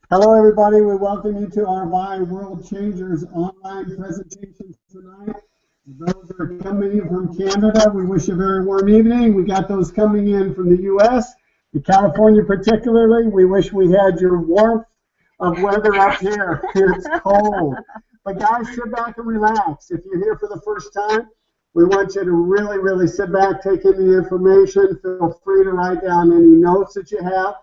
Hello, everybody. We welcome you to our VI World Changers online presentation tonight. Those that are coming in from Canada, we wish you a very warm evening. We got those coming in from the U.S., in California particularly. We wish we had your warmth of weather up here. It's cold. But guys, sit back and relax. If you're here for the first time, we want you to really, really sit back, take in the information. Feel free to write down any notes that you have,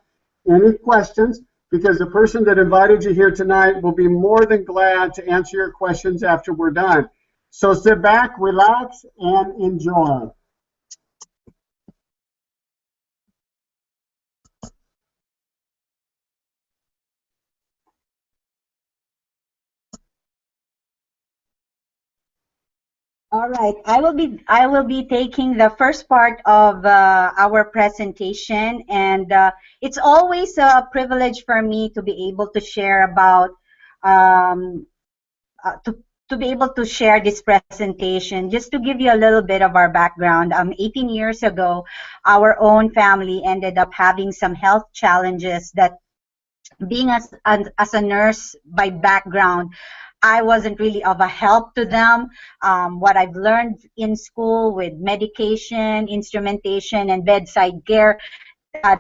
any questions, because the person that invited you here tonight will be more than glad to answer your questions after we're done. So sit back, relax, and enjoy. All right, I will be taking the first part of our presentation, and it's always a privilege for me to be able to share about um, to be able to share this presentation. Just to give you a little bit of our background, 18 years ago, our own family ended up having some health challenges that, being as a nurse by background, I wasn't really of a help to them. What I've learned in school with medication, instrumentation, and bedside care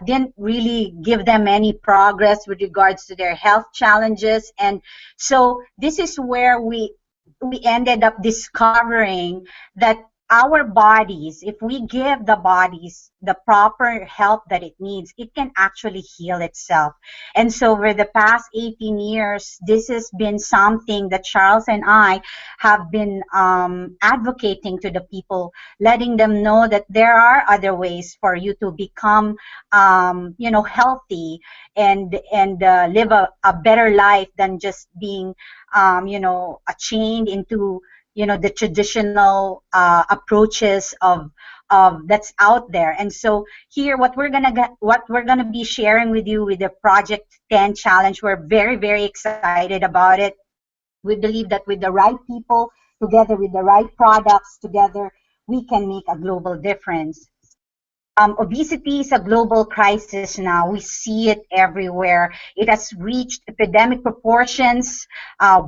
didn't really give them any progress with regards to their health challenges. And so this is where we ended up discovering that our bodies, if we give the bodies the proper help that it needs, it can actually heal itself. And so over the past 18 years, this has been something that Charles and I have been advocating to the people, letting them know that there are other ways for you to become, healthy and live a better life than just being chained into the traditional approaches of that's out there. And so here, what we're gonna be sharing with you with the Project 10 challenge, we're very, very excited about it. We believe that with the right people, together with the right products, together we can make a global difference. Obesity is a global crisis now. We see it everywhere. It has reached epidemic proportions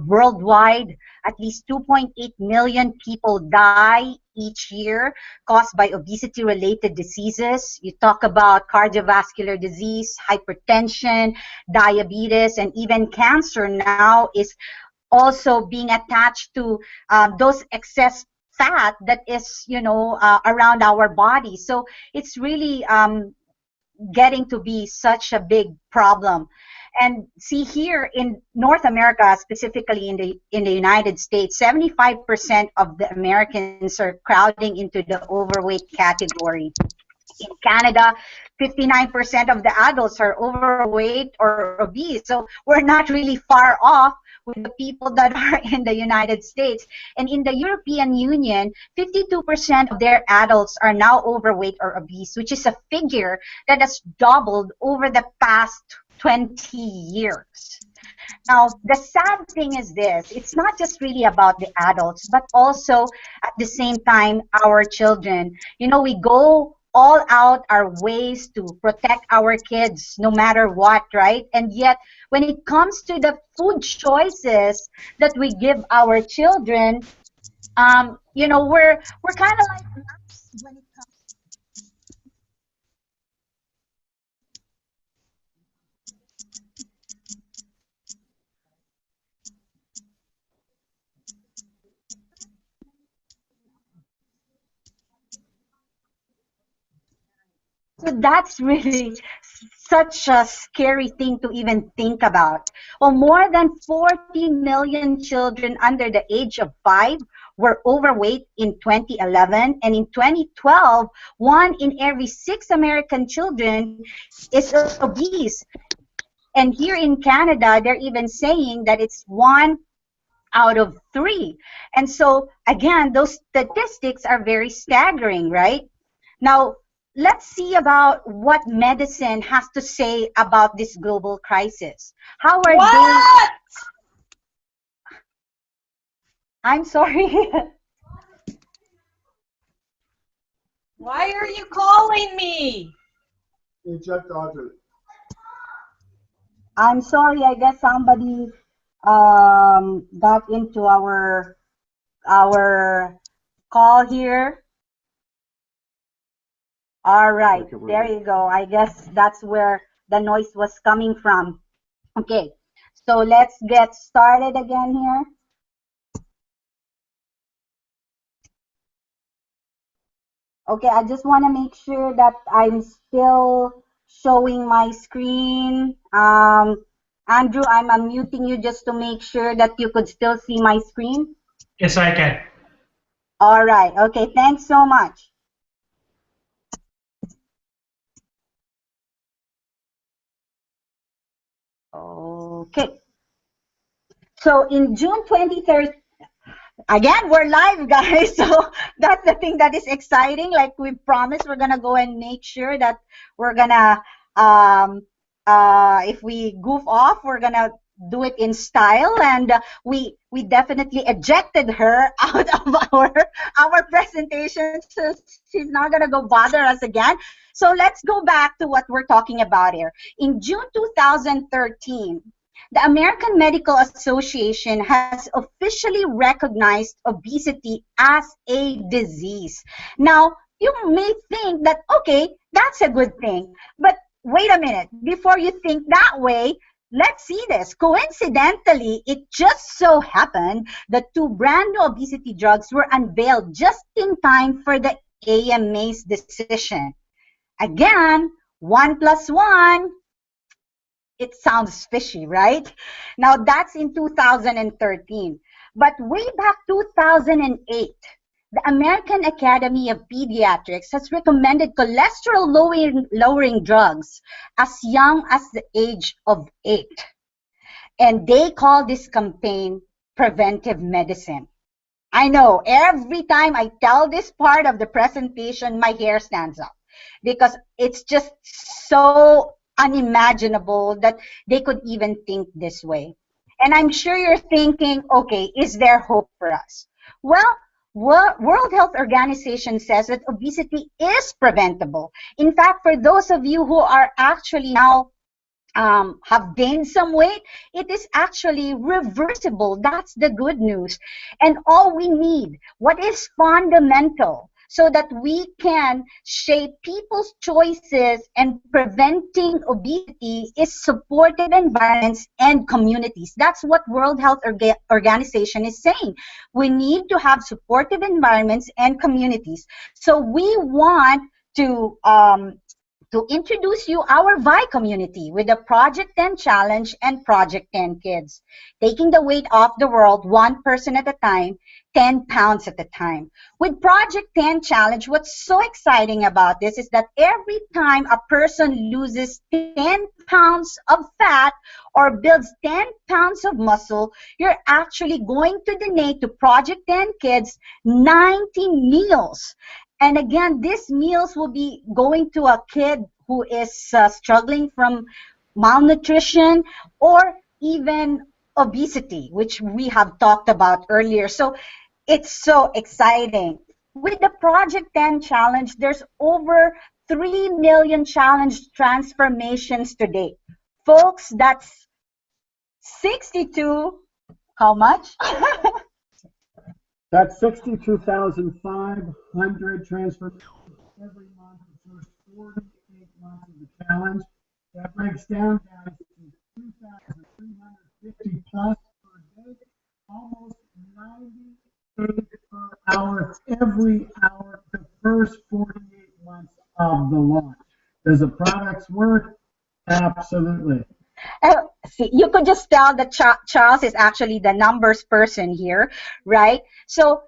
worldwide. At least 2.8 million people die each year caused by obesity related diseases. You talk about cardiovascular disease, hypertension, diabetes, and even cancer now is also being attached to those excess fat that is around our body. So it's really getting to be such a big problem. And see, here in North America, specifically in the United States, 75% of the Americans are crowding into the overweight category. In Canada, 59% of the adults are overweight or obese. So we're not really far off with the people that are in the United States. And in the European Union, 52% of their adults are now overweight or obese, which is a figure that has doubled over the past 20 years. Now, the sad thing is this, it's not just really about the adults, but also at the same time, our children. We go all out our ways to protect our kids no matter what, right? And yet, when it comes to the food choices that we give our children, we're kind of like when it So that's really such a scary thing to even think about. Well, more than 40 million children under the age of 5 were overweight in 2011, and in 2012, 1 in every 6 American children is obese. And here in Canada, they're even saying that it's 1 out of 3. And so, again, those statistics are very staggering, right? Now, let's see about what medicine has to say about this global crisis. How are they? What? I'm sorry. Why are you calling me? Hey, Chuck Dodger. I'm sorry, I guess somebody got into our call here. All right, there you go. I guess that's where the noise was coming from. Okay, so let's get started again here. Okay, I just want to make sure that I'm still showing my screen. Andrew, I'm unmuting you just to make sure that you could still see my screen. Yes, I can. All right, okay, thanks so much. Okay. So in June 23rd, again, we're live, guys. So that's the thing that is exciting. Like we promised, we're gonna go and make sure that we're gonna, if we goof off, we're gonna do it in style. And we definitely ejected her out of our presentation, so she's not gonna go bother us again. So let's go back to what we're talking about here. In June 2013. The American Medical Association has officially recognized obesity as a disease. Now, you may think that, okay, that's a good thing. But wait a minute, before you think that way, let's see this. Coincidentally, it just so happened that two brand new obesity drugs were unveiled just in time for the AMA's decision. Again, 1 plus 1. It sounds fishy, right? Now that's in 2013. But way back 2008, the American Academy of Pediatrics has recommended cholesterol lowering drugs as young as the age of 8. And they call this campaign preventive medicine. I know every time I tell this part of the presentation, my hair stands up because it's just so unimaginable that they could even think this way. And I'm sure you're thinking, okay, is there hope for us? Well, World Health Organization says that obesity is preventable. In fact, for those of you who are actually now have gained some weight, it is actually reversible. That's the good news. And all we need, what is fundamental, so that we can shape people's choices and preventing obesity, is supportive environments and communities. That's what World Health Organization is saying. We need to have supportive environments and communities. So we want to introduce you our VI community with the Project 10 Challenge and Project 10 Kids, taking the weight off the world 1 person at a time, 10 pounds at a time. With Project 10 Challenge, what's so exciting about this is that every time a person loses 10 pounds of fat or builds 10 pounds of muscle, you're actually going to donate to Project 10 Kids 90 meals. And again, these meals will be going to a kid who is struggling from malnutrition or even obesity, which we have talked about earlier. So it's so exciting. With the Project 10 Challenge, there's over 3 million challenge transformations to date. Folks, that's 62, how much? That's 62,500 transfers every month the first 48 months of the challenge. That breaks down, guys, to 2,350 plus per day, almost 98 per hour, every hour, the first 48 months of the launch. Does the products work? Absolutely. See, you could just tell that Charles is actually the numbers person here, right? So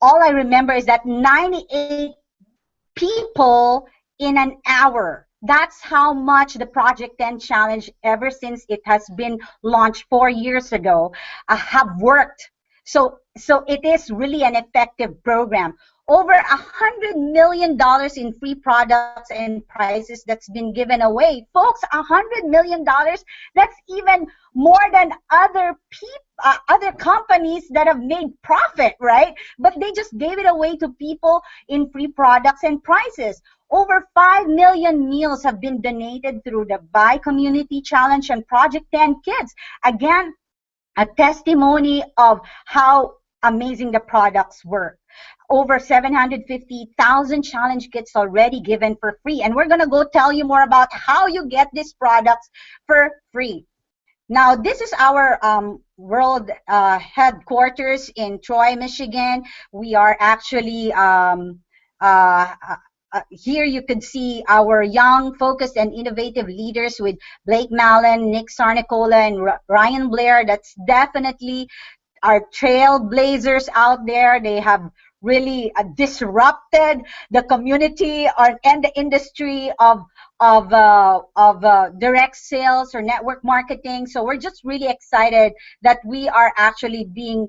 all I remember is that 98 people in an hour. That's how much the Project 10 Challenge, ever since it has been launched 4 years ago, have worked. So it is really an effective program. over $100 million in free products and prizes that's been given away. Folks, $100 million, that's even more than other companies that have made profit, right? But they just gave it away to people in free products and prizes. Over 5 million meals have been donated through the Buy Community Challenge and Project 10 Kids. Again, a testimony of how amazing the products were. Over 750,000 challenge kits already given for free. And we're going to go tell you more about how you get these products for free. Now, this is our world headquarters in Troy, Michigan. We are actually here you can see our young, focused, and innovative leaders with Blake Mallon, Nick Sarnicola, and Ryan Blair. That's definitely our trailblazers out there. They have really disrupted the community and the industry of direct sales or network marketing. So we're just really excited that we are actually being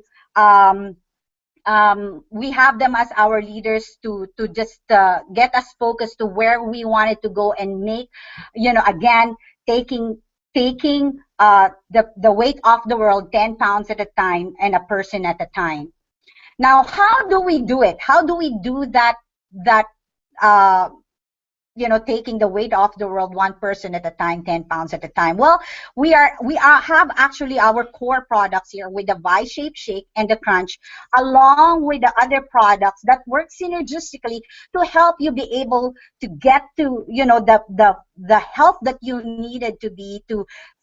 we have them as our leaders to just get us focused to where we wanted to go and make, again, taking the weight off the world 10 pounds at a time and a person at a time. Now, how do we do it? How do we do that taking the weight off the world one person at a time, 10 pounds at a time? Well, we have actually our core products here with the Vi-Shape Shake and the Crunch, along with the other products that work synergistically to help you be able to get to, the health that you needed to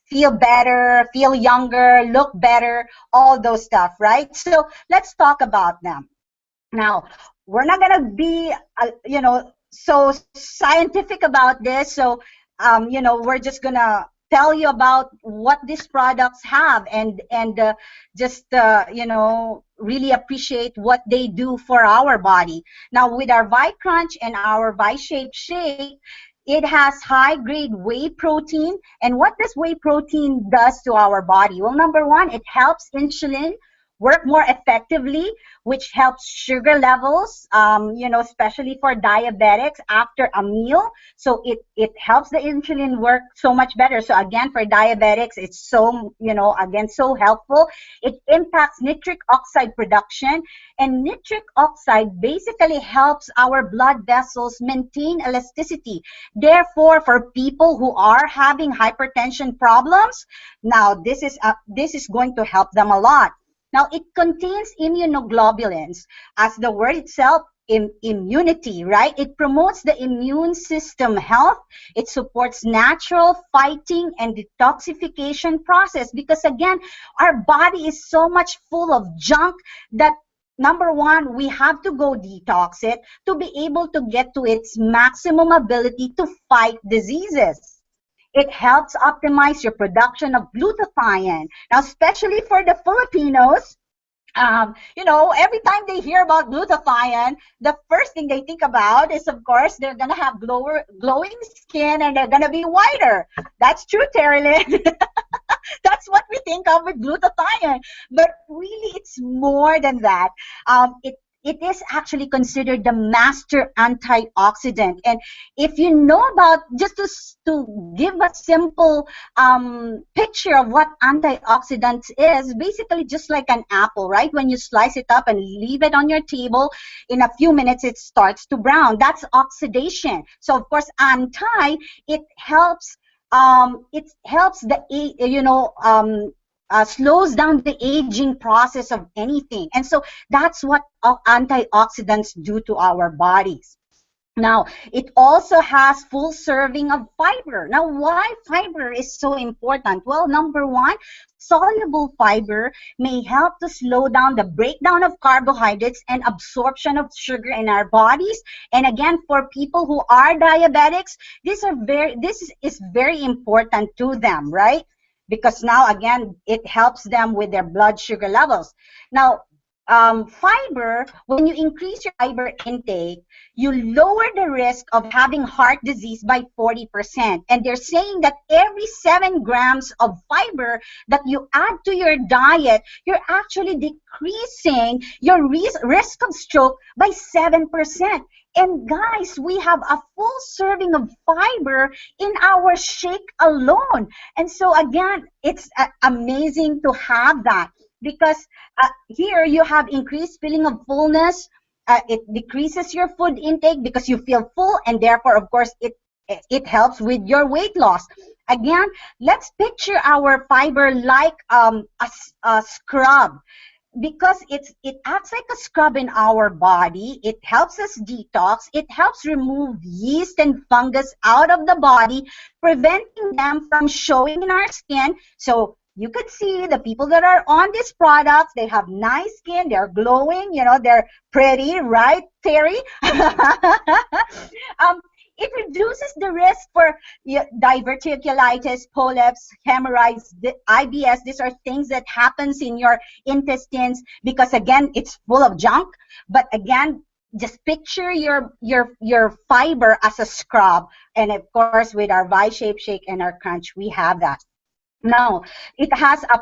feel better, feel younger, look better, all those stuff, right? So let's talk about them. Now, we're not going to be, so scientific about this. So, we're just going to tell you about what these products have and just, really appreciate what they do for our body. Now, with our Vi-Crunch and our Vi-Shape Shake, it has high-grade whey protein. And what this whey protein does to our body? Well, number one, it helps insulin work more effectively, which helps sugar levels, especially for diabetics after a meal. So it helps the insulin work so much better. So again, for diabetics, it's so, so helpful. It impacts nitric oxide production, and nitric oxide basically helps our blood vessels maintain elasticity. Therefore, for people who are having hypertension problems, now this is going to help them a lot. Now, it contains immunoglobulins, as the word itself, immunity, right? It promotes the immune system health. It supports natural fighting and detoxification process because, again, our body is so much full of junk that, number one, we have to go detox it to be able to get to its maximum ability to fight diseases. It helps optimize your production of glutathione. Now, especially for the Filipinos, every time they hear about glutathione, the first thing they think about is, of course, they're going to have glowing skin and they're going to be whiter. That's true, Terry Lynn. That's what we think of with glutathione. But really, it's more than that. It is actually considered the master antioxidant. And if you know about, just to give a simple picture of what antioxidants is, basically just like an apple, right? When you slice it up and leave it on your table, in a few minutes it starts to brown. That's oxidation. So of course, it helps slows down the aging process of anything. And so that's what antioxidants do to our bodies. Now, it also has full serving of fiber. Now, why fiber is so important? Well, number one, soluble fiber may help to slow down the breakdown of carbohydrates and absorption of sugar in our bodies. And again, for people who are diabetics, this is very important to them, right? Because now, again, it helps them with their blood sugar levels. Now, fiber, when you increase your fiber intake, you lower the risk of having heart disease by 40%. And they're saying that every 7 grams of fiber that you add to your diet, you're actually decreasing your risk of stroke by 7%. And guys, we have a full serving of fiber in our shake alone. And so again, it's amazing to have that, because here you have increased feeling of fullness. It decreases your food intake because you feel full, and therefore, of course, it helps with your weight loss. Again, let's picture our fiber like a scrub, because it acts like a scrub in our body. It helps us detox. It helps remove yeast and fungus out of the body, preventing them from showing in our skin. So you could see the people that are on these products, they have nice skin, they're glowing, they're pretty, right, Terry? It reduces the risk for diverticulitis, polyps, hemorrhoids, IBS. These are things that happens in your intestines because, again, it's full of junk. But again, just picture your fiber as a scrub. And of course, with our Vi-Shape Shake and our Crunch, we have that. Now, it has a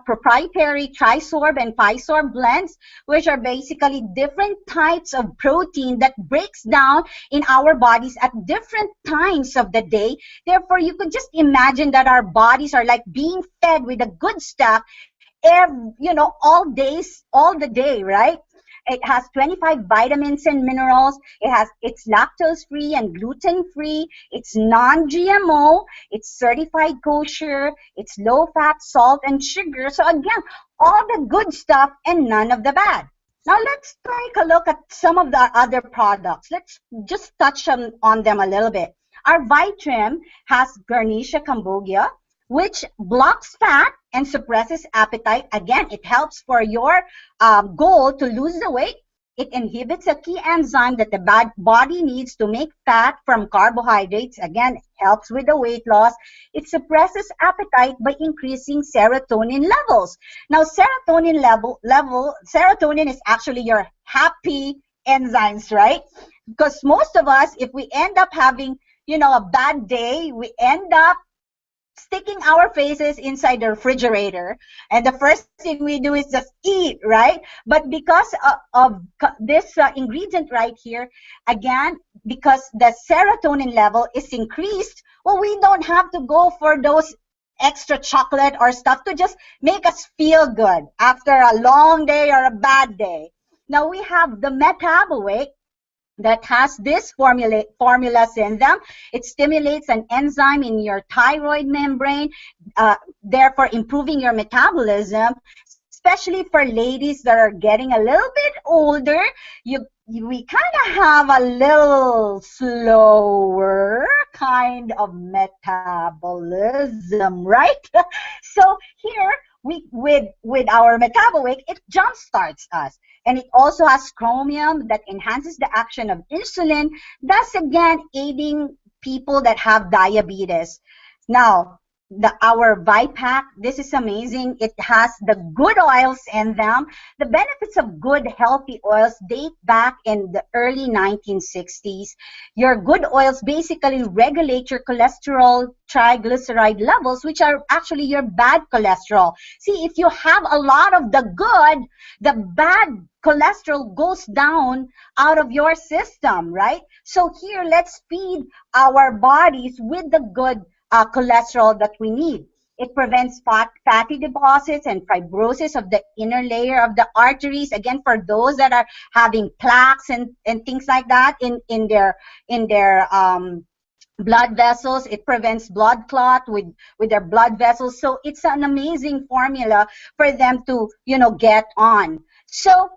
proprietary Trisorb and Physorb blends, which are basically different types of protein that breaks down in our bodies at different times of the day. Therefore, you could just imagine that our bodies are like being fed with the good stuff, all the day, right? It has 25 vitamins and minerals. It's lactose free and gluten free. It's non-GMO. It's certified kosher. It's low fat, salt, and sugar. So again, all the good stuff and none of the bad. Now let's take a look at some of the other products. Let's just touch on them a little bit. Our Vitrim has Garnecia cambogia, which blocks fat and suppresses appetite. Again, it helps for your goal to lose the weight. It inhibits a key enzyme that the body needs to make fat from carbohydrates. Again, it helps with the weight loss. It suppresses appetite by increasing serotonin levels. Now, serotonin serotonin is actually your happy enzymes, right? Because most of us, if we end up having, a bad day, we end up sticking our faces inside the refrigerator, and the first thing we do is just eat, right? But because of this ingredient right here, again, because the serotonin level is increased, well, we don't have to go for those extra chocolate or stuff to just make us feel good after a long day or a bad day. Now we have the Metabawake that has this formulas in them. It stimulates an enzyme in your thyroid membrane, therefore improving your metabolism, especially for ladies that are getting a little bit older. We kind of have a little slower kind of metabolism, right? So here, with our Metabawake, it jumpstarts us. And it also has chromium that enhances the action of insulin, thus again aiding people that have diabetes. Now, our Vipack, this is amazing. It has the good oils in them. The benefits of good, healthy oils date back in the early 1960s. Your good oils basically regulate your cholesterol, triglyceride levels, which are actually your bad cholesterol. See, if you have a lot of the good, the bad cholesterol goes down out of your system, right? So here, let's feed our bodies with the good cholesterol that we need. It prevents fatty deposits and fibrosis of the inner layer of the arteries. Again, for those that are having plaques and things like that in their blood vessels, it prevents blood clot with their blood vessels. So it's an amazing formula for them to get on. So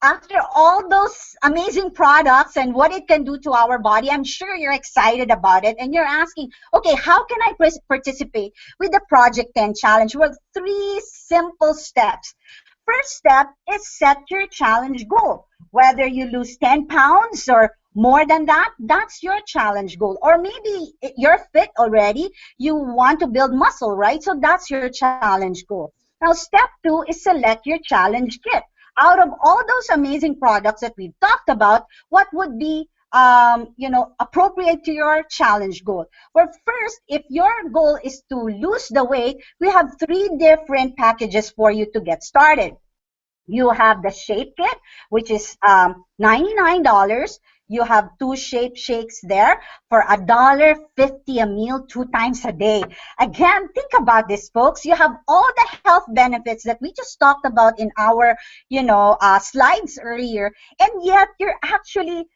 after all those amazing products and what it can do to our body, I'm sure you're excited about it, and you're asking, okay, how can I participate with the Project 10 Challenge? Well, 3 simple steps. First step is set your challenge goal. Whether you lose 10 pounds or more than that, that's your challenge goal. Or maybe you're fit already, you want to build muscle, right? So that's your challenge goal. Now, step 2 is select your challenge kit. out of all those amazing products that we've talked about, what would be appropriate to your challenge goal? Well, first, if your goal is to lose the weight, we have 3 different packages for you to get started. You have the Shape Kit, which is $99. You have 2 shape shakes there for $1.50 a meal, 2 times a day. Again, think about this, folks. You have all the health benefits that we just talked about in our, slides earlier, and yet you're actually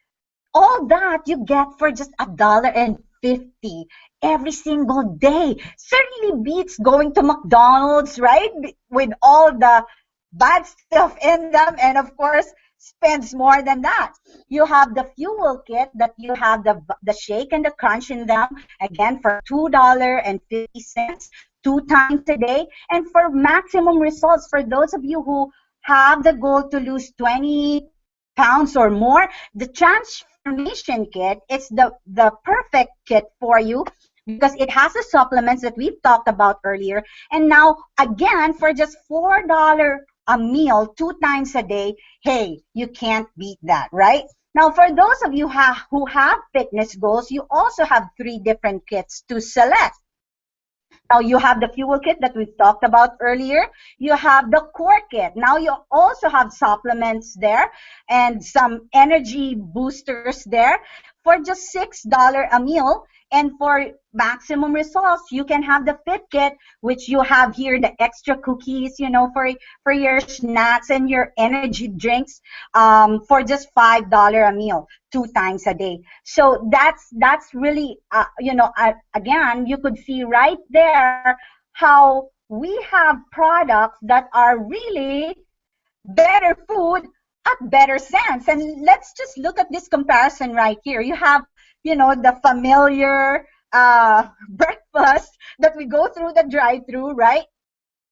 all that you get for just $1.50 every single day. Certainly beats going to McDonald's, right? With all the bad stuff in them, and of course spends more than that. You have the Fuel Kit that you have the shake and the crunch in them, again for $2.50, 2 times a day. And for maximum results, for those of you who have the goal to lose 20 pounds or more, the Transformation Kit is the perfect kit for you, because it has the supplements that we've talked about earlier. And now, again, for just $4 a meal, 2 times a day, hey, you can't beat that, right? Now, for those of you who have fitness goals, you also have 3 different kits to select. Now, you have the Fuel Kit that we've talked about earlier. You have the Core Kit. Now, you also have supplements there and some energy boosters there for just $6 a meal. And for maximum results, you can have the Fit Kit, which you have here the extra cookies, for your snacks and your energy drinks, for just $5 a meal, 2 times a day. So that's really, again, you could see right there how we have products that are really better food at better sense. And let's just look at this comparison right here. You have the familiar breakfast that we go through the drive-through, right?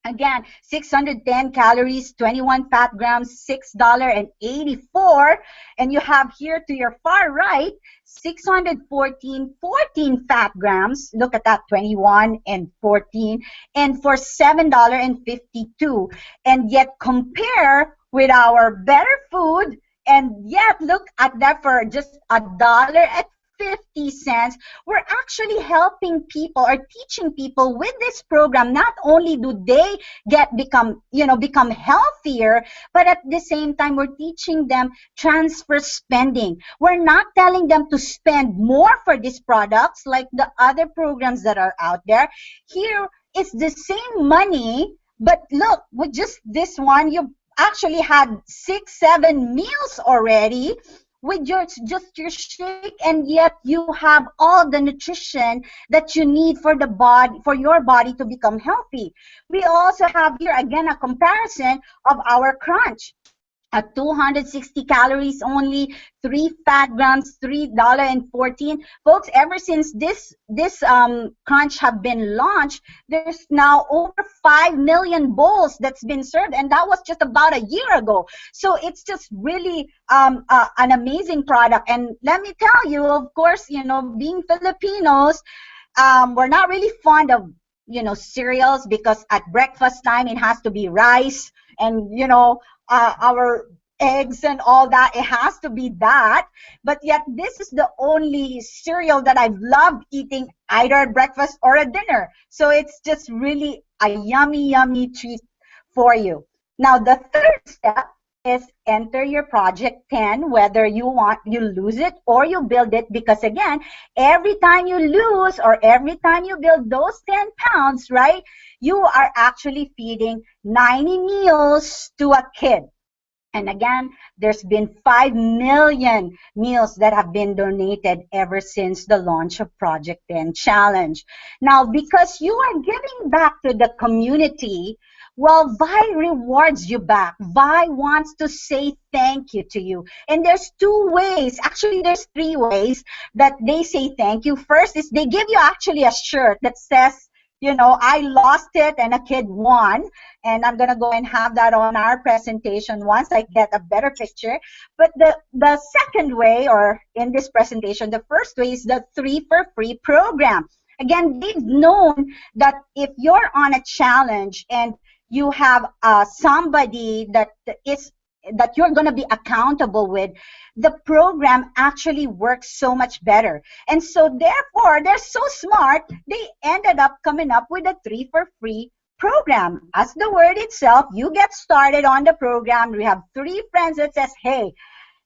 Again, 610 calories, 21 fat grams, $6.84. And you have here to your far right, 14 fat grams. Look at that, 21 and 14. And for $7.52. And yet compare with our better food, and yet look at that, for just $1.50, we're actually helping people or teaching people with this program. Not only do they become healthier, but at the same time, we're teaching them transfer spending. We're not telling them to spend more for these products like the other programs that are out there. Here, it's the same money, but look, with just this one, you actually had 6-7 meals already with just your shake, and yet you have all the nutrition that you need for your body to become healthy. We also have here again a comparison of our crunch. At 260 calories only, 3 fat grams, $3.14. Folks, ever since this crunch have been launched, there's now over 5 million bowls that's been served, and that was just about a year ago. So it's just really an amazing product. And let me tell you, of course, being Filipinos, we're not really fond of cereals, because at breakfast time it has to be rice and our eggs and all that. It has to be that. But yet this is the only cereal that I've loved eating either at breakfast or at dinner. So it's just really a yummy treat for you. Now the third step is enter your Project 10, whether you lose it or you build it, because again, every time you lose or every time you build those 10 pounds, right, you are actually feeding 90 meals to a kid. And again, there's been 5 million meals that have been donated ever since the launch of Project 10 Challenge. Now, because you are giving back to the community, well, Vi rewards you back. Vi wants to say thank you to you. And there's 2 ways, actually there's 3 ways that they say thank you. First is they give you actually a shirt that says, I lost it and a kid won. And I'm going to go and have that on our presentation once I get a better picture. But the second way, or in this presentation, the first way is the 3 for Free program. Again, they've known that if you're on a challenge and you have somebody that is that you're going to be accountable with, the program actually works so much better. And so therefore, they're so smart, they ended up coming up with a 3 for free program. As the word itself, you get started on the program. We have 3 friends that says, hey,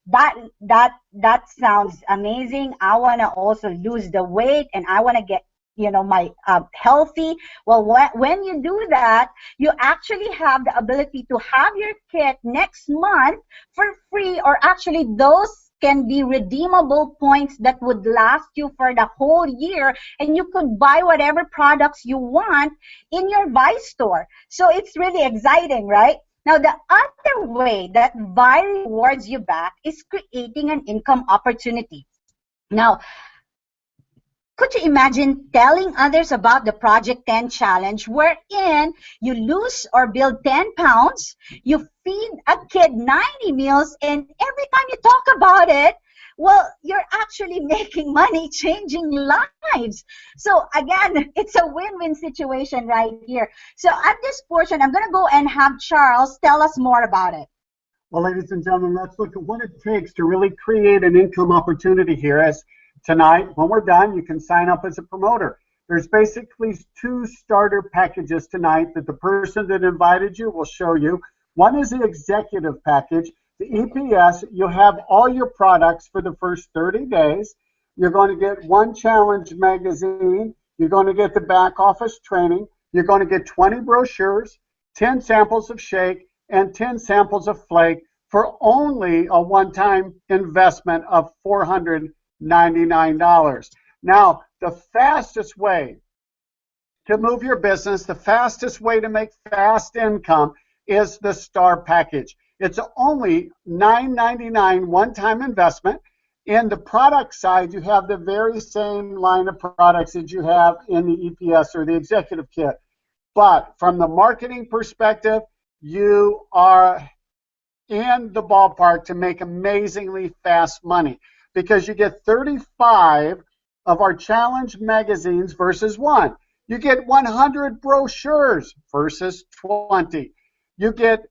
that sounds amazing. I want to also lose the weight, and I want to get my healthy. Well, when you do that, you actually have the ability to have your kit next month for free, or actually those can be redeemable points that would last you for the whole year, and you could buy whatever products you want in your Vice store. So it's really exciting, right? Now, the other way that Vi rewards you back is creating an income opportunity. Now, could you imagine telling others about the Project 10 challenge, wherein you lose or build 10 pounds, you feed a kid 90 meals, and every time you talk about it, well, you're actually making money, changing lives. So again, it's a win-win situation right here. So at this portion, I'm going to go and have Charles tell us more about it. Well, ladies and gentlemen, let's look at what it takes to really create an income opportunity here. As tonight, when we're done, you can sign up as a promoter. There's basically 2 starter packages tonight that the person that invited you will show you. One is the executive package. The EPS, you'll have all your products for the first 30 days. You're going to get 1 challenge magazine. You're going to get the back office training. You're going to get 20 brochures, 10 samples of shake, and 10 samples of flake for only a one-time investment of $499. Now, the fastest way to move your business, the fastest way to make fast income is the STAR package. It's only $9.99 one-time investment. In the product side, you have the very same line of products that you have in the EPS or the executive kit. But from the marketing perspective, you are in the ballpark to make amazingly fast money, because you get 35 of our challenge magazines versus 1. You get 100 brochures versus 20. You get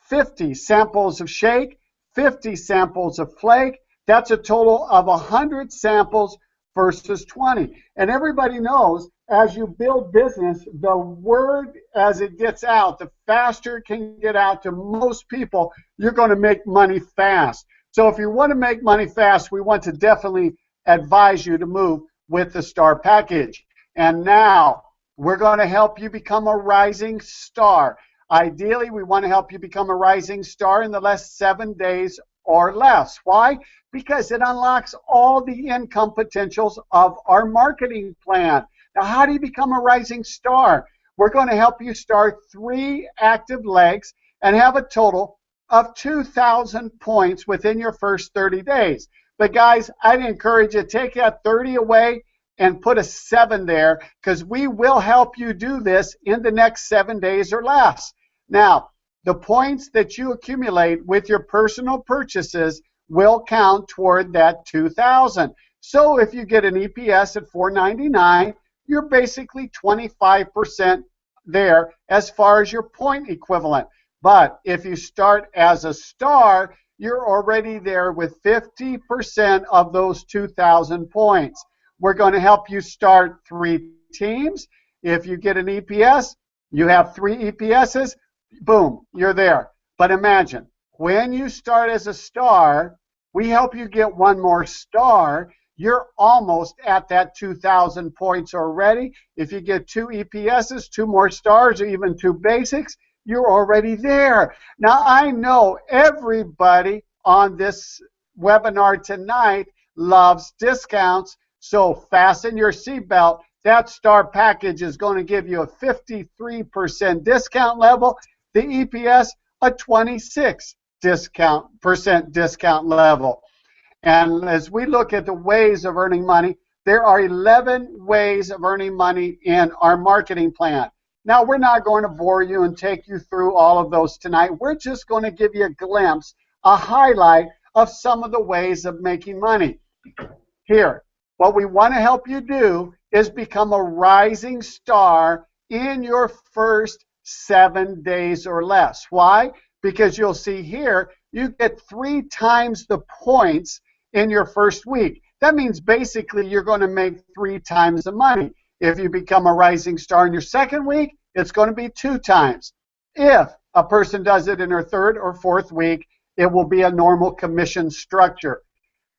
50 samples of shake, 50 samples of flake. That's a total of 100 samples versus 20. And everybody knows, as you build business, the word as it gets out, the faster it can get out to most people, you're going to make money fast. So if you want to make money fast, we want to definitely advise you to move with the STAR package. And now we're going to help you become a rising star. Ideally, we want to help you become a rising star in the last 7 days or less. Why? Because it unlocks all the income potentials of our marketing plan. Now, how do you become a rising star? We're going to help you start 3 active legs and have a total of 2,000 points within your first 30 days. But guys, I'd encourage you to take that 30 away and put a 7 there, because we will help you do this in the next 7 days or less. Now, the points that you accumulate with your personal purchases will count toward that 2,000. So if you get an EPS at $4.99, you're basically 25% there as far as your point equivalent. But if you start as a star, you're already there with 50% of those 2,000 points. We're going to help you start 3 teams. If you get an EPS, you have 3 EPSs, boom, you're there. But imagine, when you start as a star, we help you get 1 more star. You're almost at that 2,000 points already. If you get 2 EPSs, 2 more stars, or even 2 basics, you're already there. Now, I know everybody on this webinar tonight loves discounts, so fasten your seatbelt. That STAR package is going to give you a 53% discount level. The EPS, a 26% discount level. And as we look at the ways of earning money, there are 11 ways of earning money in our marketing plan. Now, we're not going to bore you and take you through all of those tonight. We're just going to give you a glimpse, a highlight of some of the ways of making money. Here, what we want to help you do is become a rising star in your first 7 days or less. Why? because you'll see here, you get 3 times the points in your first week. That means basically you're going to make 3 times the money. If you become a rising star in your second week, it's going to be 2 times. If a person does it in her third or fourth week, it will be a normal commission structure.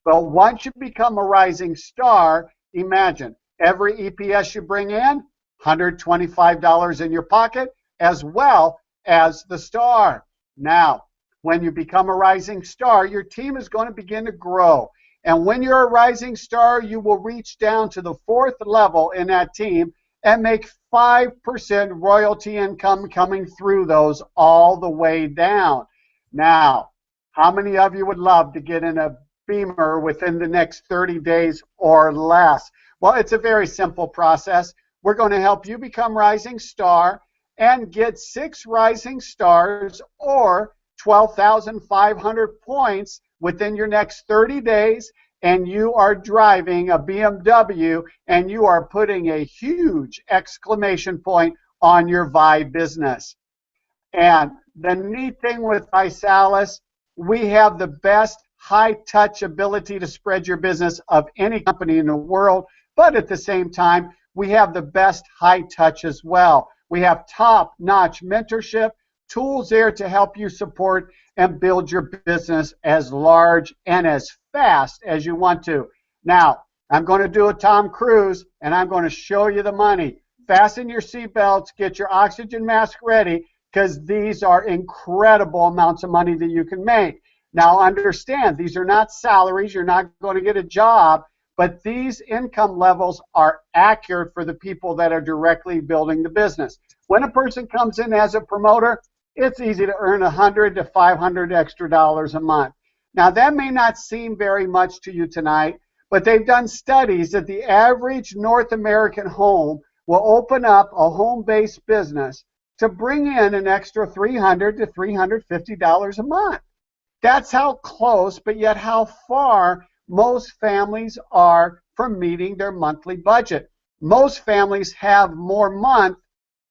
But once you become a rising star, imagine every EPS you bring in, $125 in your pocket, as well as the star. Now, when you become a rising star, your team is going to begin to grow. And when you're a rising star, you will reach down to the 4th level in that team and make 5% royalty income coming through those all the way down. Now, how many of you would love to get in a Beamer within the next 30 days or less? Well, it's a very simple process. We're going to help you become rising star and get 6 rising stars or 12,500 points within your next 30 days, and you are driving a BMW and you are putting a huge exclamation point on your VI business. And the neat thing with ViSalus, we have the best high-touch ability to spread your business of any company in the world, but at the same time, we have the best high-touch as well. We have top-notch mentorship, tools there to help you support and build your business as large and as fast as you want to. Now, I'm going to do a Tom Cruise, and I'm going to show you the money. Fasten your seatbelts, get your oxygen mask ready, because these are incredible amounts of money that you can make. Now, understand, these are not salaries. You're not going to get a job, but these income levels are accurate for the people that are directly building the business. When a person comes in as a promoter, it's easy to earn $100 to $500 extra dollars a month. Now, that may not seem very much to you tonight, but they've done studies that the average North American home will open up a home-based business to bring in an extra $300 to $350 a month. That's how close, but yet how far most families are from meeting their monthly budget. Most families have more month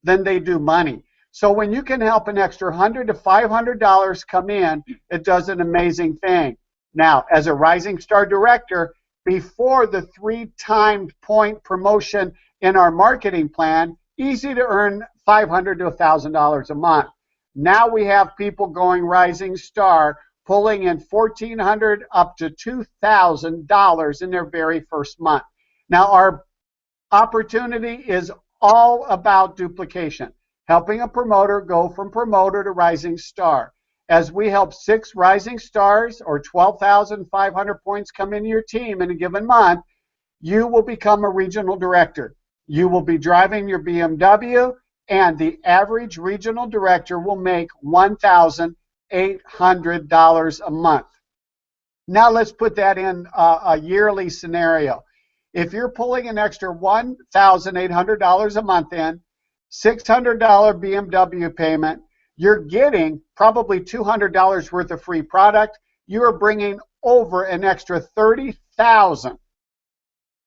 than they do money. So when you can help an extra $100 to $500 come in, it does an amazing thing. Now, as a Rising Star Director, before the 3-times point promotion in our marketing plan, easy to earn $500 to $1,000 a month. Now we have people going Rising Star, pulling in $1,400 up to $2,000 in their very first month. Now, our opportunity is all about duplication, helping a promoter go from promoter to Rising Star. As we help 6 Rising Stars or 12,500 points come into your team in a given month, you will become a regional director. You will be driving your BMW, and the average regional director will make $1,800 a month. Now let's put that in a yearly scenario. If you're pulling an extra $1,800 a month in, $600 BMW payment, you're getting probably $200 worth of free product. You are bringing over an extra 30,000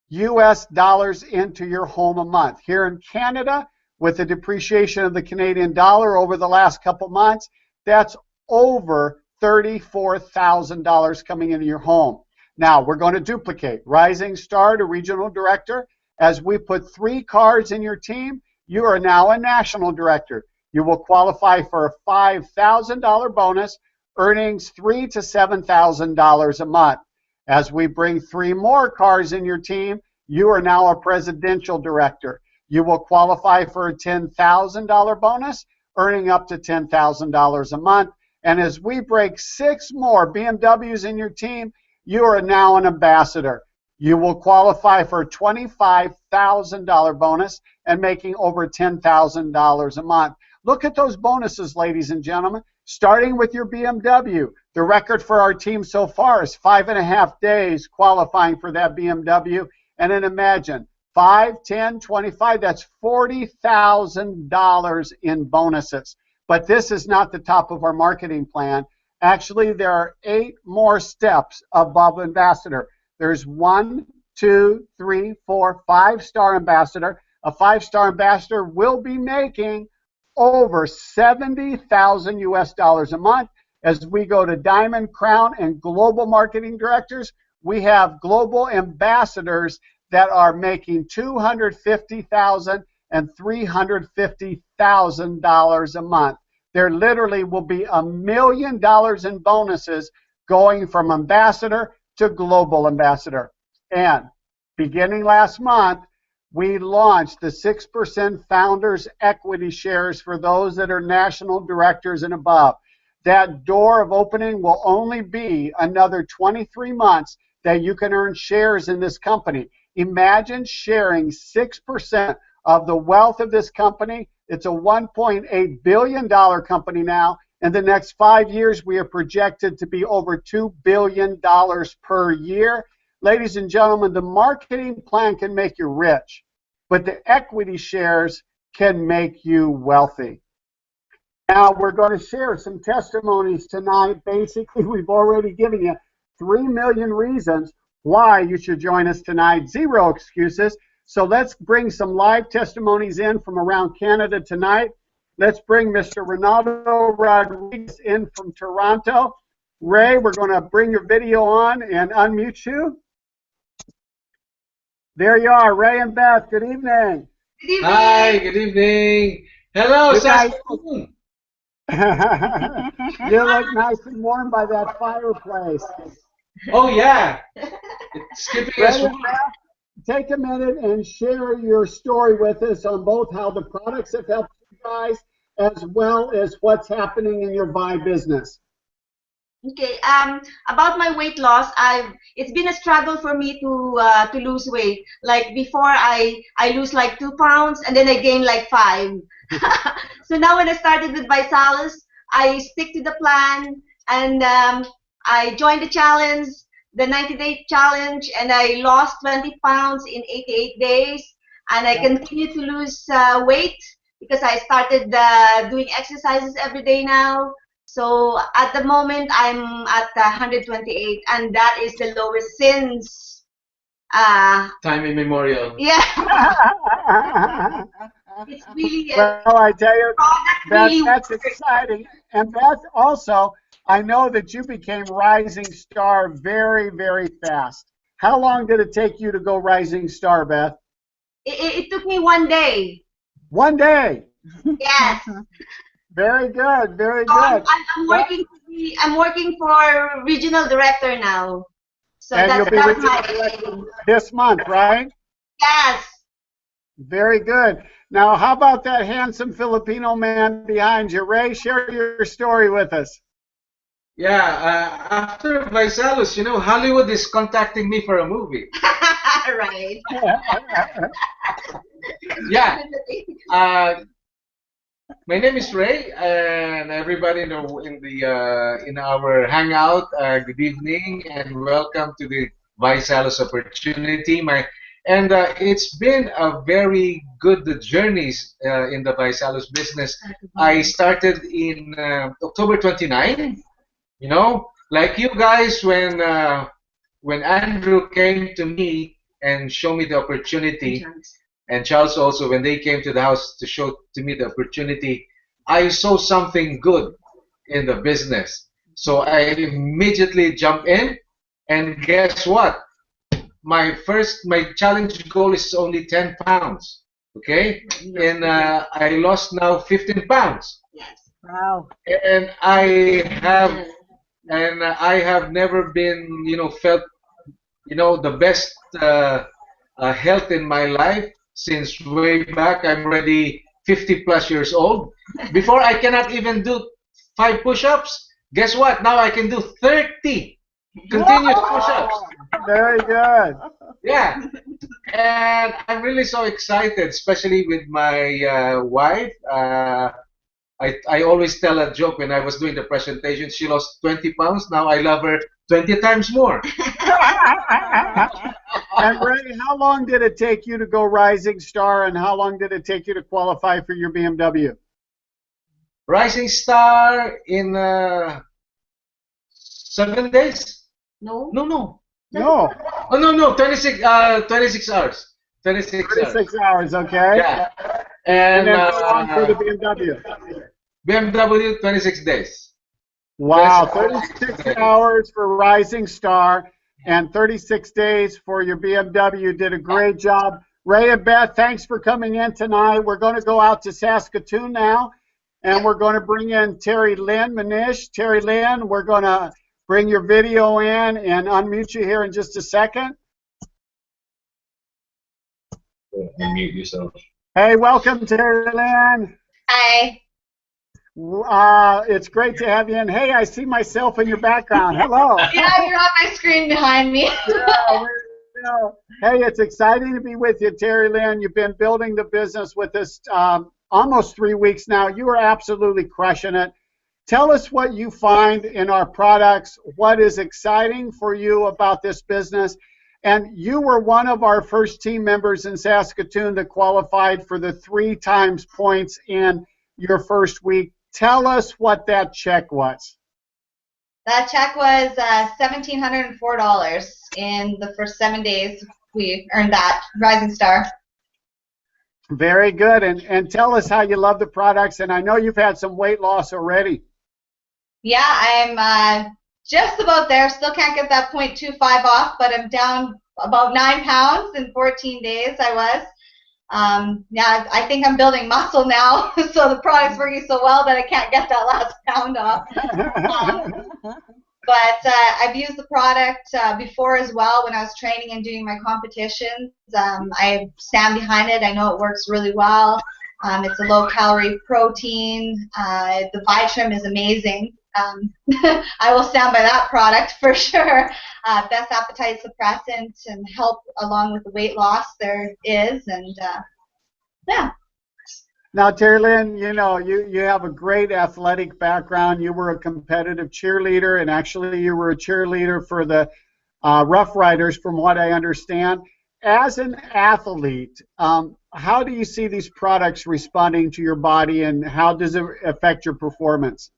US dollars into your home a month. Here in Canada, with the depreciation of the Canadian dollar over the last couple months, that's over $34,000 coming into your home. Now, we're going to duplicate Rising Star to Regional Director. As we put 3 cars in your team, you are now a National Director. You will qualify for a $5,000 bonus, earnings $3,000 to $7,000 a month. As we bring 3 more cars in your team, you are now a Presidential Director. You will qualify for a $10,000 bonus, earning up to $10,000 a month. And as we break 6 more BMWs in your team, you are now an Ambassador. You will qualify for a $25,000 bonus and making over $10,000 a month. Look at those bonuses, ladies and gentlemen. Starting with your BMW, the record for our team so far is 5.5 days qualifying for that BMW. And then imagine, 5, 10, 25, that's $40,000 in bonuses. But this is not the top of our marketing plan. Actually, there are 8 more steps above Ambassador. There's 1, 2, 3, 4, 5-star Ambassador. A 5-star Ambassador will be making over 70,000 US dollars a month. As we go to Diamond, Crown, and Global Marketing Directors, we have global ambassadors that are making $250,000 and $350,000 a month. There literally will be $1 million in bonuses going from ambassador to global ambassador. And beginning last month, we launched the 6% Founders Equity Shares for those that are national directors and above. That door of opening will only be another 23 months that you can earn shares in this company. Imagine sharing 6% of the wealth of this company. It's a $1.8 billion company now. In the next 5 years, we are projected to be over $2 billion per year. Ladies and gentlemen, the marketing plan can make you rich, but the equity shares can make you wealthy. Now, we're going to share some testimonies tonight. Basically, we've already given you 3 million reasons why you should join us tonight. 0 excuses. So let's bring some live testimonies in from around Canada tonight. Let's bring Mr. Ronaldo Rodriguez in from Toronto. Ray, we're going to bring your video on and unmute you. There you are, Ray and Beth. Good evening. Good evening. Hi, good evening. Hello, Good night. Saskatoon. You look nice and warm by that fireplace. Oh, yeah. It's keeping us Ray and warm. Beth, take a minute and share your story with us on both how the products have helped you guys as well as what's happening in your Vi business. Okay, about my weight loss, it's been a struggle for me to lose weight. Like before, I lose like 2 pounds and then I gain like 5. So now when I started with ViSalus, I stick to the plan and I joined the challenge, the 90-day challenge, and I lost 20 pounds in 88 days. And I continue to lose weight because I started doing exercises every day now. So at the moment, I'm at 128, and that is the lowest since Time immemorial. yeah. It's really Well, I tell you, Beth, really that's exciting. And Beth, also, I know that you became Rising Star very, very fast. How long did it take you to go Rising Star, Beth? it took me 1 day. 1 day. Yes. Very good, very So good. I'm working for regional director now. So And you'll be that's regional my director this month, right? yes. Very good. Now, how about that handsome Filipino man behind you? Ray, share your story with us. Yeah, after ViSalus, you know, Hollywood is contacting me for a movie. Right. Yeah. My name is Ray, and everybody in our hangout. Good evening, and welcome to the ViSalus opportunity. It's been a very good journey in the ViSalus business. I started in October 29. You know, like you guys, when Andrew came to me and showed me the opportunity. And Charles also, when they came to the house to show to me the opportunity, I saw something good in the business. So I immediately jumped in, and guess what? My challenge goal is only 10 pounds, okay? And I lost now 15 pounds. Yes. Wow. And I have never been, felt, the best health in my life. Since way back, I'm already 50 plus years old. Before, I cannot even do 5 push-ups. Guess what? Now I can do 30 continuous push-ups. Very good. Yeah. And I'm really so excited, especially with my wife. I always tell a joke when I was doing the presentation. She lost 20 pounds. Now I love her 20 times more. And Ray, how long did it take you to go Rising Star, and how long did it take you to qualify for your BMW? Rising Star in 7 days? No. No. No. Oh, no. 26 hours. 26 hours. 36 hours, okay. Yeah. And And then how long for the BMW? BMW 26 days. Wow, 26 36 days. hours for Rising Star and 36 days for your BMW. You did a great job. Ray and Beth, thanks for coming in tonight. We're going to go out to Saskatoon now, and we're going to bring in Terry Lynn Manish. Terry Lynn, we're going to bring your video in and unmute you here in just a second. Unmute yourself. Hey, welcome, Terry Lynn. Hi. It's great to have you in. Hey, I see myself in your background. Hello. Yeah, you're on my screen behind me. Hey, it's exciting to be with you, Terry Lynn. You've been building the business with us almost 3 weeks now. You are absolutely crushing it. Tell us what you find in our products, what is exciting for you about this business. And you were one of our first team members in Saskatoon that qualified for the 3 times points in your first week. Tell us what that check was. That check was $1,704 in the first 7 days. We earned that Rising Star. Very good. And tell us how you love the products. And I know you've had some weight loss already. Yeah, I'm just about there. Still can't get that 0.25 off, but I'm down about 9 pounds in 14 days. I was. Yeah, I think I'm building muscle now, so the product's working so well that I can't get that last pound off. But I've used the product before as well when I was training and doing my competitions. I stand behind it. I know it works really well. It's a low-calorie protein. The Vitrum is amazing. I will stand by that product for sure. Best appetite suppressant and help along with the weight loss there is, and yeah. Now, Terry Lynn, you know, you have a great athletic background. You were a competitive cheerleader, and actually you were a cheerleader for the Rough Riders, from what I understand. As an athlete, how do you see these products responding to your body, and how does it affect your performance?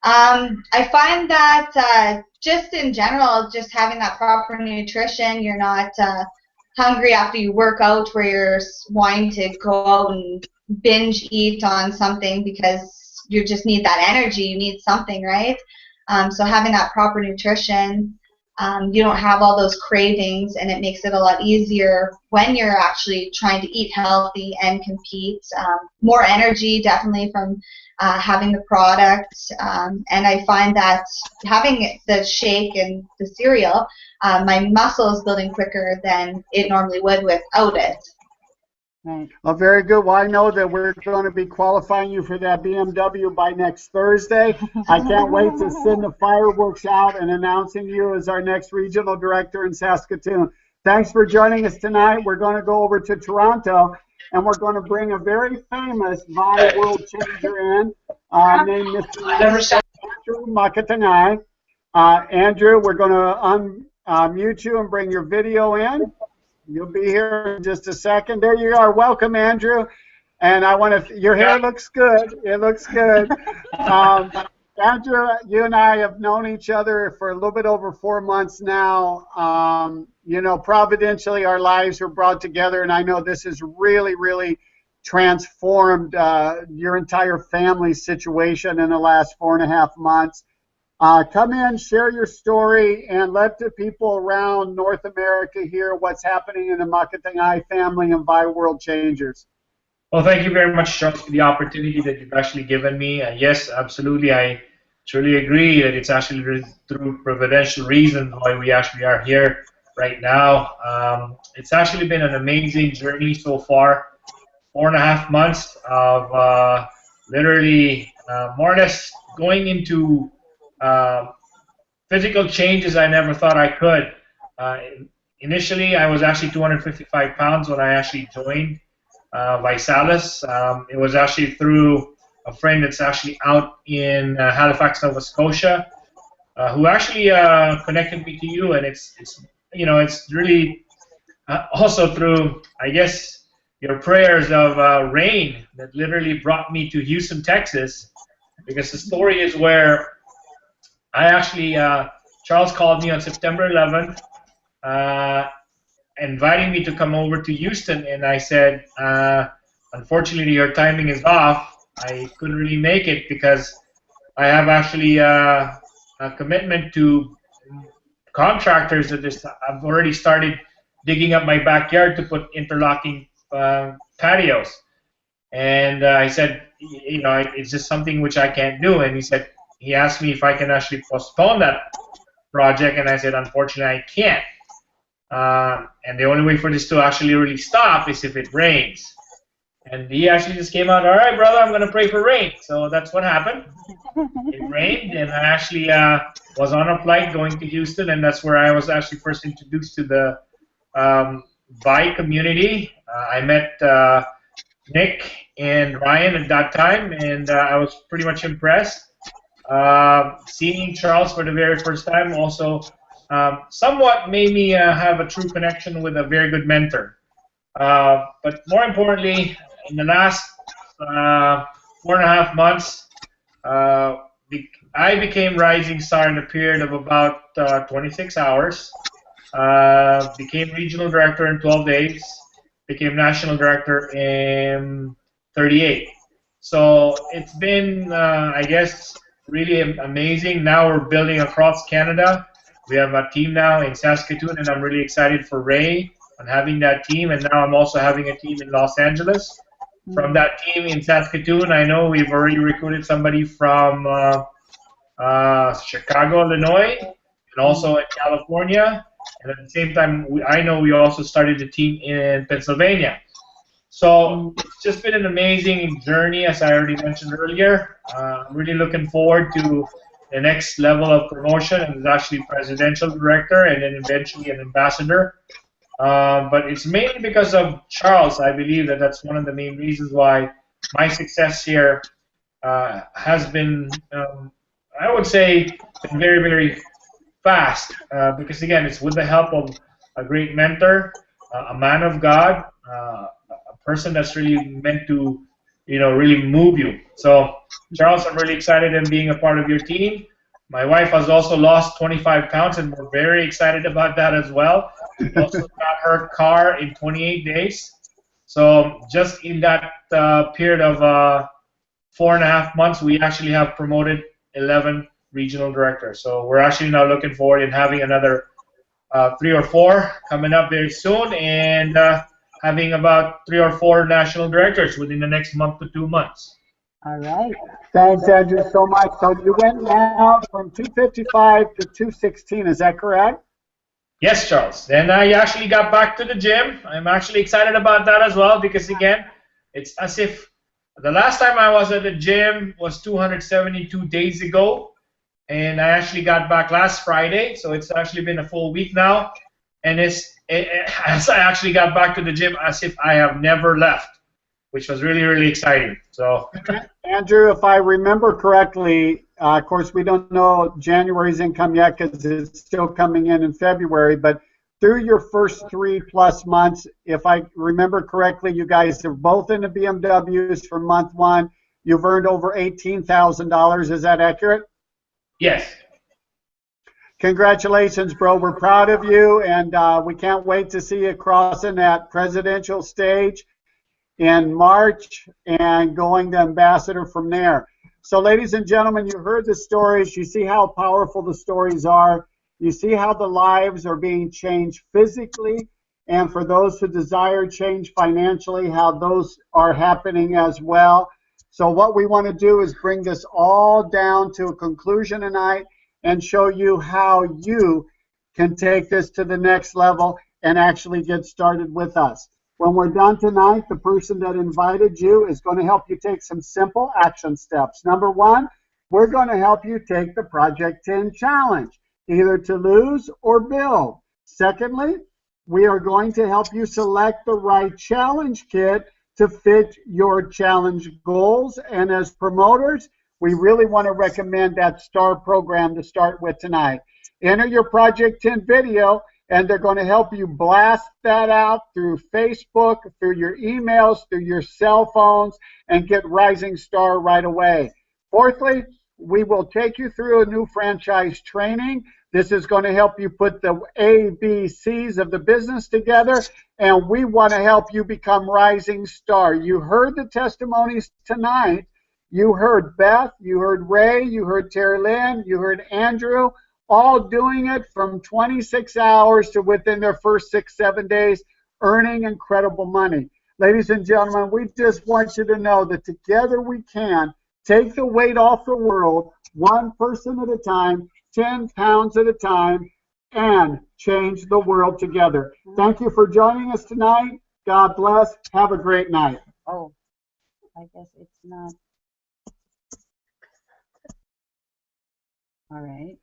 I find that just in general, just having that proper nutrition, you're not hungry after you work out where you're wanting to go out and binge eat on something because you just need that energy. You need something, right? So having that proper nutrition, you don't have all those cravings, and it makes it a lot easier when you're actually trying to eat healthy and compete. More energy, definitely, from having the product, and I find that having the shake and the cereal, my muscle is building quicker than it normally would without it. Well, very good. Well, I know that we're going to be qualifying you for that BMW by next Thursday. I can't wait to send the fireworks out and announcing you as our next regional director in Saskatoon. Thanks for joining us tonight. We're going to go over to Toronto, and we're going to bring a very famous VI world changer in named Mr. Andrew Makatangai. Andrew, we're going to unmute you and bring your video in. You'll be here in just a second. There you are. Welcome, Andrew. And I want to. Your hair looks good. It looks good. Andrew, you and I have known each other for a little bit over 4 months now. You know, providentially, our lives were brought together, and I know this has really, really transformed your entire family situation in the last 4.5 months. Come in, share your story, and let the people around North America hear what's happening in the Makatangai family and VI World Changers. Well, thank you very much, Charles, for the opportunity that you've actually given me. Yes, absolutely, I truly agree that it's actually through providential reasons why we actually are here right now. It's actually been an amazing journey so far. 4.5 months of literally more or less going into physical changes I never thought I could. Initially, I was actually 255 pounds when I actually joined ViSalus. It was actually through a friend that's actually out in Halifax, Nova Scotia, who actually connected me to you, and it's you know, it's really also through, I guess, your prayers of rain that literally brought me to Houston, Texas, because the story is where I actually, Charles called me on September 11th, inviting me to come over to Houston, and I said, unfortunately your timing is off. I couldn't really make it because I have actually a commitment to contractors that I've already started digging up my backyard to put interlocking patios. And I said, you know, it's just something which I can't do. And he asked me if I can actually postpone that project, and I said, unfortunately, I can't. And the only way for this to actually really stop is if it rains. And he actually just came out, all right, brother, I'm going to pray for rain. So that's what happened. It rained, and I actually was on a flight going to Houston, and that's where I was actually first introduced to the VI community. I met Nick and Ryan at that time, and I was pretty much impressed. Seeing Charles for the very first time also somewhat made me have a true connection with a very good mentor. But more importantly, in the last 4.5 months, I became Rising Star in a period of about 26 hours. Became regional director in 12 days. Became national director in 38. So it's been, I guess, really amazing. Now we're building across Canada. We have a team now in Saskatoon, and I'm really excited for Ray on having that team. And now I'm also having a team in Los Angeles. From that team in Saskatoon, I know we've already recruited somebody from Chicago, Illinois, and also in California. And at the same time, I know we also started a team in Pennsylvania. So it's just been an amazing journey, as I already mentioned earlier. I'm really looking forward to the next level of promotion, and it's actually presidential director and then eventually an ambassador. But it's mainly because of Charles. I believe that that's one of the main reasons why my success here has been, I would say, been very, very fast. Because again, it's with the help of a great mentor, a man of God, a person that's really meant to, you know, really move you. So, Charles, I'm really excited in being a part of your team. My wife has also lost 25 pounds, and we're very excited about that as well. We also got her car in 28 days. So just in that period of 4.5 months, we actually have promoted 11 regional directors. So we're actually now looking forward in having another 3 or 4 coming up very soon, and having about 3 or 4 national directors within the next month to 2 months. All right. Thanks, Andrew, so much. So you went now from 255 to 216, is that correct? Yes, Charles. Then I actually got back to the gym. I'm actually excited about that as well because, again, it's as if the last time I was at the gym was 272 days ago, and I actually got back last Friday, so it's actually been a full week now, and as I actually got back to the gym as if I have never left, which was really, really exciting. So, Andrew, if I remember correctly, of course, we don't know January's income yet because it's still coming in February, but through your first 3+ months, if I remember correctly, you guys are both in the BMWs for month 1. You've earned over $18,000. Is that accurate? yes. Congratulations, bro. We're proud of you, and we can't wait to see you crossing that presidential stage in March and going to ambassador from there. So, ladies and gentlemen, you heard the stories. You see how powerful the stories are. You see how the lives are being changed physically, and for those who desire change financially, how those are happening as well. So what we want to do is bring this all down to a conclusion tonight and show you how you can take this to the next level and actually get started with us. When we're done tonight, the person that invited you is going to help you take some simple action steps. Number 1, we're going to help you take the Project 10 challenge, either to lose or build. Secondly, we are going to help you select the right challenge kit to fit your challenge goals. And as promoters, we really want to recommend that STAR program to start with tonight. Enter your Project 10 video, and they're going to help you blast that out through Facebook, through your emails, through your cell phones, and get Rising Star right away. Fourthly, we will take you through a new franchise training This is going to help you put the ABCs of the business together, and we want to help you become rising star. You heard the testimonies tonight. You heard Beth, you heard Ray, you heard Terry Lynn, you heard Andrew, all doing it from 26 hours to within their first 6-7 days, earning incredible money. Ladies and gentlemen, we just want you to know that together we can take the weight off the world, one person at a time, 10 pounds at a time, and change the world together. Thank you for joining us tonight. God bless. Have a great night. Oh, I guess it's not. All right.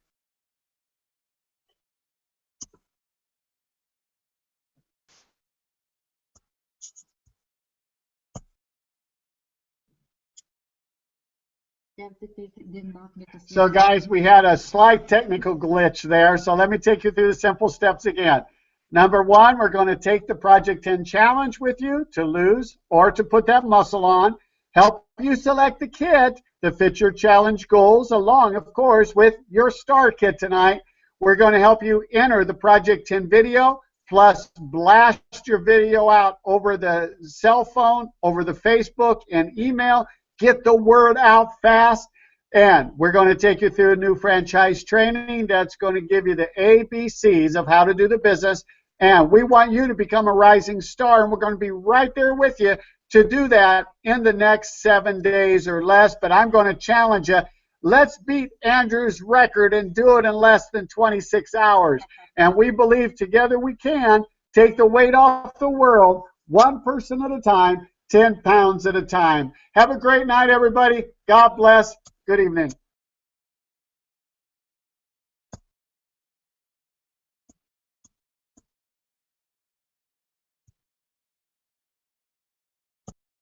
So guys, we had a slight technical glitch there, so let me take you through the simple steps again. Number one, we're going to take the Project 10 challenge with you to lose or to put that muscle on, help you select the kit that fits your challenge goals, along, of course, with your star kit tonight. We're going to help you enter the Project 10 video, plus blast your video out over the cell phone, over the Facebook, and email. Get the word out fast. And we're going to take you through a new franchise training that's going to give you the ABCs of how to do the business. And we want you to become a rising star, and we're going to be right there with you to do that in the next 7 days or less. But I'm going to challenge you. Let's beat Andrew's record and do it in less than 26 hours. And we believe together we can take the weight off the world, one person at a time, 10 pounds at a time. Have a great night, everybody. God bless. Good evening.